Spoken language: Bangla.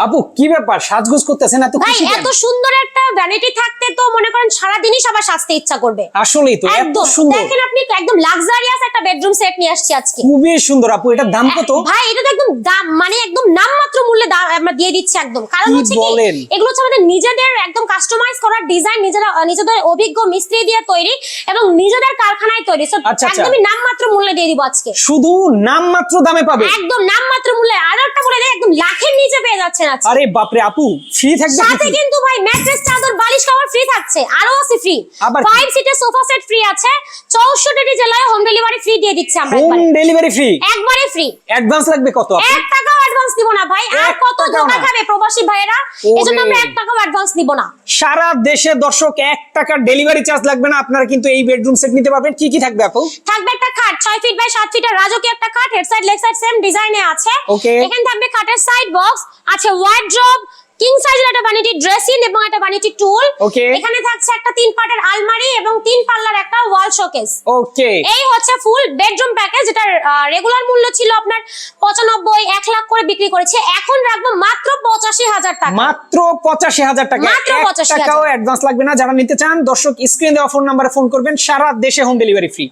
আপু কি ব্যাপার, সাজগোজ করতেছেন এত ভাই খুশি কেন? এত সুন্দর একটা ভ্যানিটি থাকতে তো মনে করেন সারা দিনই সবার সাজতে ইচ্ছা করবে। আসলেই তো এত একদম সুন্দর, দেখেন আপনি একদম লাক্সারিয়াস একটা বেডরুম সেট নিয়ে আসছি আজকে। খুবই সুন্দর। আপু এটার দাম কত? ভাই এটা তো একদম দাম মানে একদম নামমাত্র মূল্যে দাম আমরা দিয়ে দিচ্ছি একদম। কারণ কি হচ্ছে কি বলেন? এগুলো হচ্ছে আমাদের নিজেদের একদম কাস্টমাইজ করার ডিজাইন, নিজেদের অভিজ্ঞ মিস্ত্রি দিয়ে তৈরি এবং নিজেদের কারখানায় তৈরি। সো আচ্ছা, আচ্ছা। একদমই নামমাত্র মূল্যে দিয়ে দিব আজকে, শুধু নামমাত্র দামে পাবে? একদম নামমাত্র মূল্যে। আর একটা বলে দেয় একদম লাখের নিচে পেয়ে যাচ্ছেন আজকে। আরে বাপরে আপু, ফ্রি থাকবে সাথে নাকি? কিন্তু ভাই ম্যাট্রেস, চাদর, বালিশ কভার ফ্রি থাকছে, আরো আছে ফ্রি। আবার 5 সিটের সোফা সেট ফ্রি আছে। 64টি জেলায় হোম ডেলিভারি ফ্রি দিয়ে দিচ্ছি আমরা হোম একবারে। Delivery free? একবারে ফ্রি। অ্যাডভান্স লাগবে কত আপু? 1 টাকাও অ্যাডভান্স দিব না ভাই। আর 1 কত টাকাও ধোঁকা না? খাবে প্রবাসী ভাইয়েরা, এজন্য আমরা 1 টাকাও অ্যাডভান্স দিব না। সারা দেশে দর্শক 1 টাকা ডেলিভারি চার্জ লাগবে না। আপনারা কিন্তু এই বেডরুম সেট নিতে পারবেন। কি কি থাকবে আপু? থাকবে একটা খাট 6 ফিট বাই 7 ফিটের রাজকীয় একটা খাট, head side leg side same ডিজাইনে আছে। Okay. এখানে থাকবে খাটের সাইড বক্স আছে, ওয়ার্ড্রোব, কিং সাইজের একটা ভ্যানিটি ড্রেসিং এবং একটা ভ্যানিটি টুল। Okay. এখানে থাকছে একটা 3 পার্টের আলমারি এবং 3 পাল্লার একটা ওয়াল শোকেস। ওকে, এই হচ্ছে ফুল বেডরুম প্যাকেজ, যেটা রেগুলার মূল্য ছিল আপনার 95 1 লাখ করে বিক্রি করেছে, এখন রাখবো মাত্র 85,000 টাকা। মাত্র 85,000 টাকা। মাত্র 1 85,000 টাকাও অ্যাডভান্স লাগবে না। যারা নিতে চান দর্শক স্ক্রিনে দেওয়া ফোন নাম্বারে ফোন করবেন। সারা দেশে হোম ডেলিভারি ফ্রি।